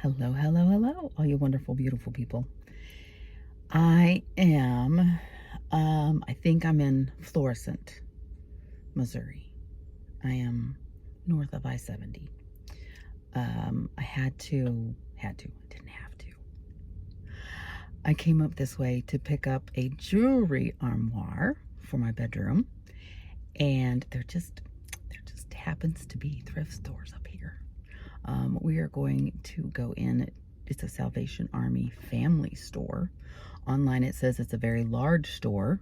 Hello, hello, hello, all you wonderful, beautiful people. I am, I think I'm in Florissant, Missouri. I am north of I-70. I didn't have to. I came up this way to pick up a jewelry armoire for my bedroom, and there just happens to be thrift stores up here. We are going to go in. It's a Salvation Army family store. Online it says it's a very large store,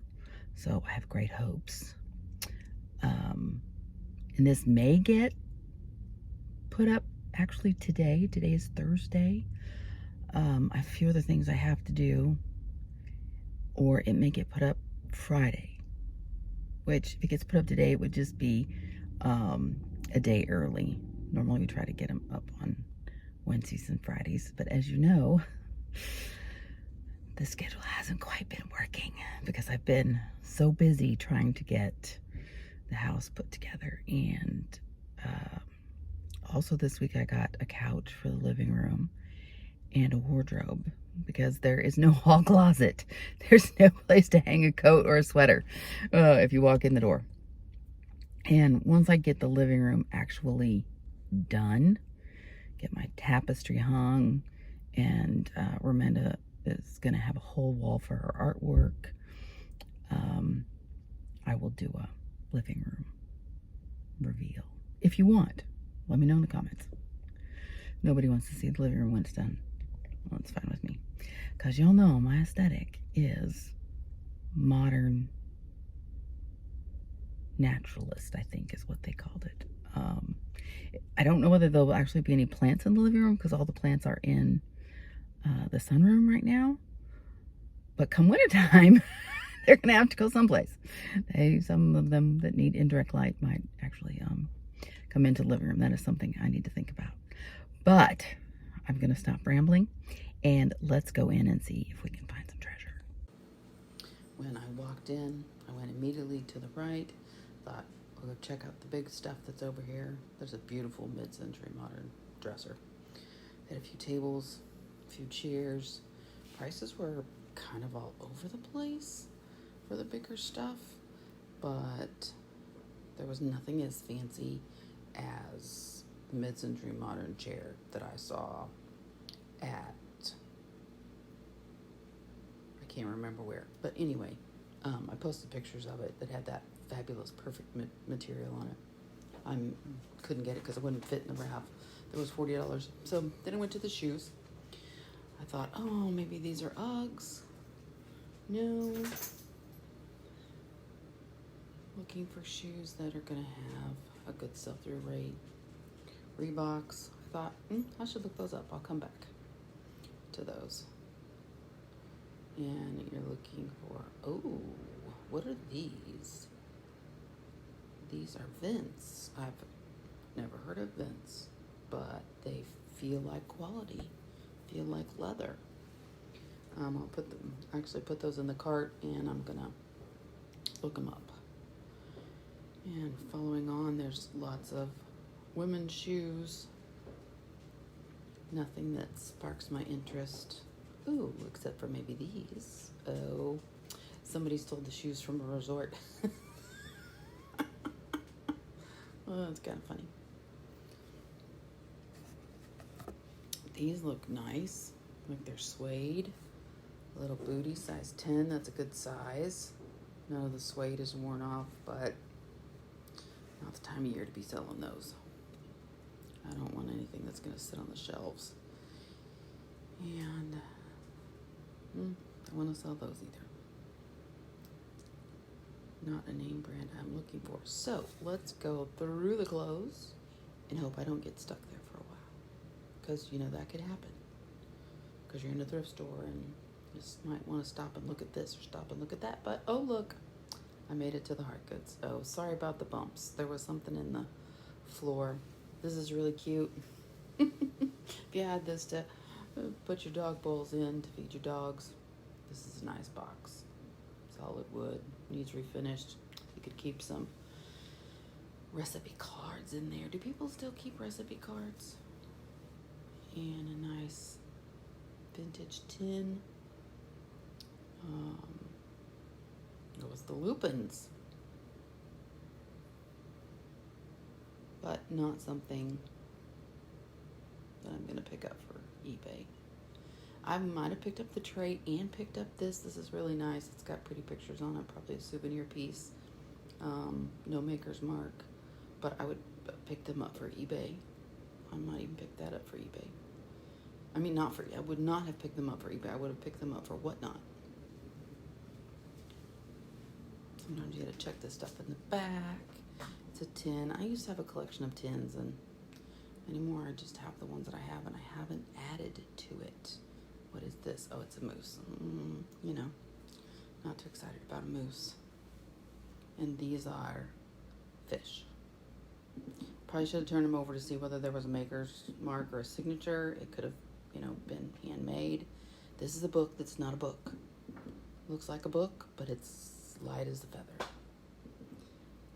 so I have great hopes. And this may get put up actually today. Today is Thursday. A few other things I have to do, or it may get put up Friday, which if it gets put up today, it would just be a day early. Normally we try to get them up on Wednesdays and Fridays, but as you know, the schedule hasn't quite been working because I've been so busy trying to get the house put together. And also this week I got a couch for the living room and a wardrobe because there is no hall closet. There's no place to hang a coat or a sweater if you walk in the door. And once I get the living room actually done, get my tapestry hung, and Ramenda is going to have a whole wall for her artwork, I will do a living room reveal. If you want, let me know in the comments. Nobody wants to see the living room when it's done. Well, it's fine with me. Because y'all know my aesthetic is modern naturalist, I think is what they called it. I don't know whether there'll actually be any plants in the living room because all the plants are in the sunroom right now. But come wintertime, they're going to have to go someplace. Some of them that need indirect light might actually come into the living room. That is something I need to think about. But I'm going to stop rambling and let's go in and see if we can find some treasure. When I walked in, I went immediately to the right. Thought, I'll go check out the big stuff that's over here. There's a beautiful mid-century modern dresser. They had a few tables, a few chairs. Prices were kind of all over the place for the bigger stuff, but there was nothing as fancy as the mid-century modern chair that I saw at, I can't remember where, but anyway, I posted pictures of it that had that fabulous, perfect material on it. I couldn't get it because it wouldn't fit in the wrap. It was $40. So then I went to the shoes. I thought, oh, maybe these are Uggs. No. Looking for shoes that are going to have a good sell-through rate. Reeboks. I thought, I should look those up. I'll come back to those. And you're looking for, oh, what are these? These are Vince. I've never heard of Vince, but they feel like quality, feel like leather. I'll put those in the cart, and I'm gonna look them up. And following on, there's lots of women's shoes. Nothing that sparks my interest. Ooh, except for maybe these. Oh, somebody stole the shoes from a resort. Well, that's kind of funny. These look nice. Like they're suede. Little booty, size 10. That's a good size. None of the suede is worn off, but not the time of year to be selling those. I don't want anything that's going to sit on the shelves. And I don't want to sell those either. Not a name brand I'm looking for. So let's go through the clothes and hope I don't get stuck there for a while. Because, you know, that could happen. Because you're in a thrift store and you just might want to stop and look at this or stop and look at that. But, oh, look, I made it to the hard goods. Oh, sorry about the bumps. There was something in the floor. This is really cute. If you had this to put your dog bowls in to feed your dogs, this is a nice box. Solid wood, needs refinished. You could keep some recipe cards in there. Do people still keep recipe cards? and a nice vintage tin. It was the lupins, but not something that I'm going to pick up for eBay. I might have picked up the tray and picked up this. This is really nice. It's got pretty pictures on it, probably a souvenir piece. No maker's mark, but I would pick them up for eBay. I might even pick that up for eBay. I mean, I would not have picked them up for eBay. I would have picked them up for whatnot. Sometimes you gotta check this stuff in the back. It's a tin. I used to have a collection of tins, and anymore I just have the ones that I have, and I haven't added to it. What is this? Oh, it's a moose. Not too excited about a moose. And these are fish. Probably should have turned them over to see whether there was a maker's mark or a signature. It could have, been handmade. This is a book that's not a book. Looks like a book, but it's light as a feather.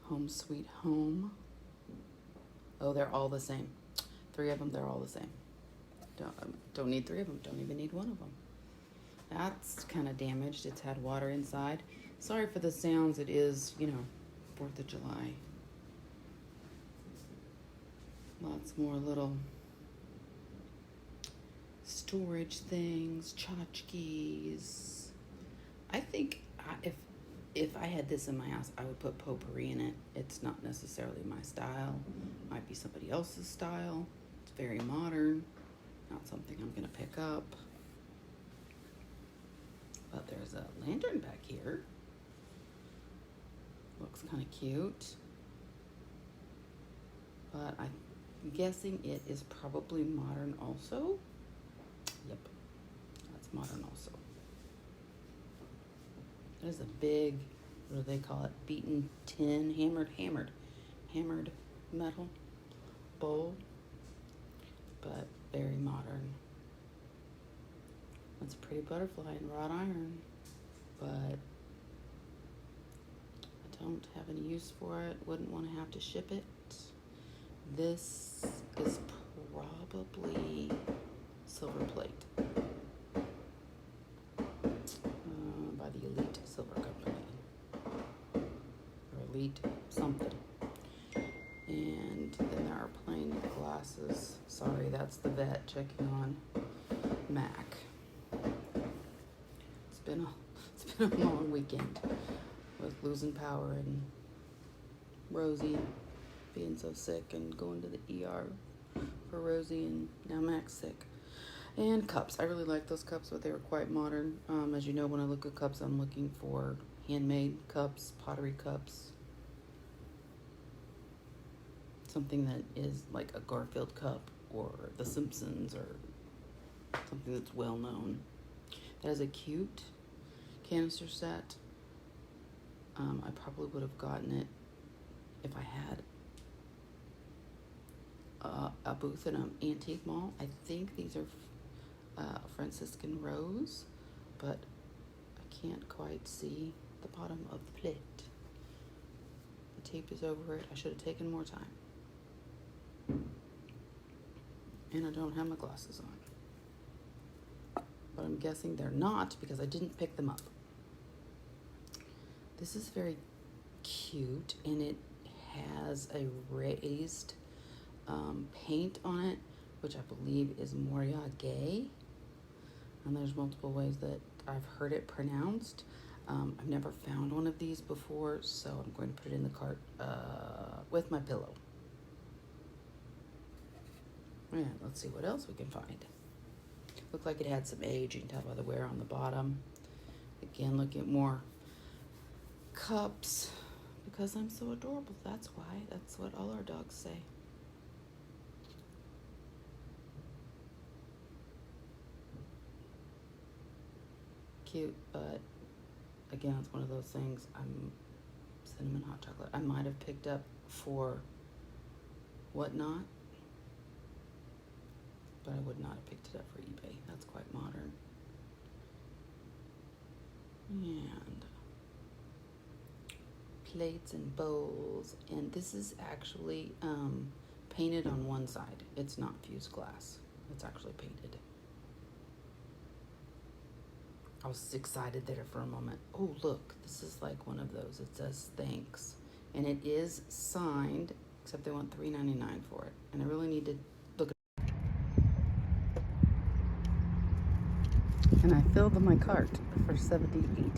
Home Sweet Home. Oh, they're all the same. 3 of them, they're all the same. Don't need 3 of them. Don't even need 1 of them. That's kind of damaged. It's had water inside. Sorry for the sounds. It is, 4th of July. Lots more little storage things, tchotchkes. I think if I had this in my house, I would put potpourri in it. It's not necessarily my style. Might be somebody else's style. It's very modern. Not something I'm going to pick up. But there's a lantern back here. Looks kind of cute. But I'm guessing it is probably modern also. Yep, that's modern also. There's a big, what do they call it? Beaten tin, hammered metal bowl. But very modern. That's a pretty butterfly in wrought iron, but I don't have any use for it. Wouldn't want to have to ship it. This is probably silver plate by the Elite Silver Company, or Elite something. And then there are plain glasses. Sorry, that's the vet checking on Mac. It's been a long weekend with losing power and Rosie being so sick and going to the ER for Rosie, and now Mac's sick. And cups. I really like those cups, but they were quite modern. As you know, when I look at cups, I'm looking for handmade cups, pottery cups. Something that is like a Garfield cup or the Simpsons or something that's well known. That is a cute canister set. I probably would have gotten it if I had a booth in an antique mall. I think these are Franciscan rose, but I can't quite see the bottom of the plate. The tape is over it. I should have taken more time. And I don't have my glasses on. But I'm guessing they're not because I didn't pick them up. This is very cute, and it has a raised paint on it, which I believe is Moria Gay. And there's multiple ways that I've heard it pronounced. I've never found one of these before, so I'm going to put it in the cart with my pillow. And let's see what else we can find. Looked like it had some age. You can tell by the wear on the bottom. Again, look at more cups because I'm so adorable. That's why. That's what all our dogs say. Cute, but again, it's one of those things. Cinnamon hot chocolate. I might have picked up for whatnot, but I would not have picked it up for eBay. That's quite modern. And plates and bowls, and this is actually painted on one side. It's not fused glass. It's actually painted. I was excited there for a moment. Oh, look, this is like one of those. It says thanks. And it is signed, except they want $3.99 for it. And I really need to look at it. And I filled my cart for $78.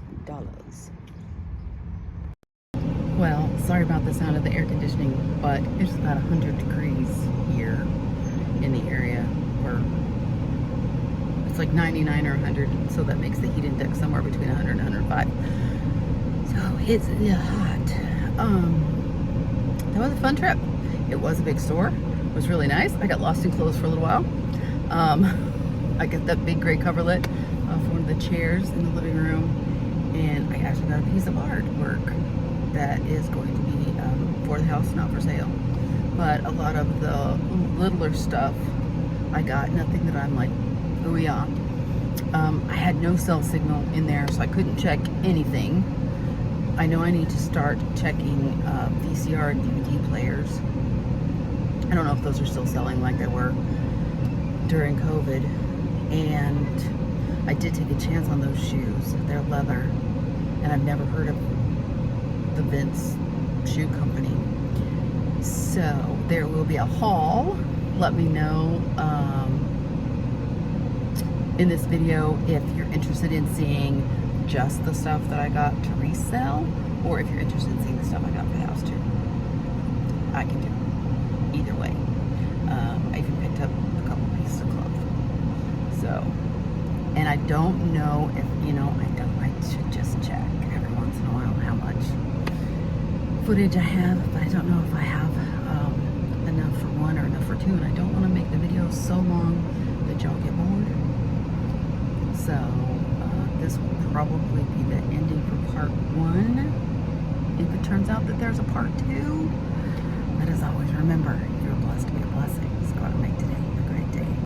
Well, sorry about the sound of the air conditioning, but it's about 100 degrees here in the area where it's like 99 or 100, so that makes the heat index somewhere between 100 and 105. So it's hot. That was a fun trip. It was a big store. It was really nice. I got lost in clothes for a little while. I got that big gray coverlet for one of the chairs in the living room, and I actually got a piece of artwork that is going to be for the house, not for sale. But a lot of the littler stuff I got, nothing that I'm like, oh yeah. I had no cell signal in there, so I couldn't check anything. I know I need to start checking VCR and DVD players. I don't know if those are still selling like they were during COVID. And I did take a chance on those shoes. They're leather, and I've never heard of the Vince Shoe Company. So there will be a haul. Let me know in this video if you're interested in seeing just the stuff that I got to resell, or if you're interested in seeing the stuff I got for the house too. I can do either way. I even picked up a couple pieces of clothes. So, and I don't know if, I should just check every once in a while how much footage I have, but I don't know if I have enough for one or enough for two, and I don't want to make the videos so long that y'all get bored. So this will probably be the ending for part one. If it turns out that there's a part two, but as always, remember, you're blessed to be a blessing. So go out and make today.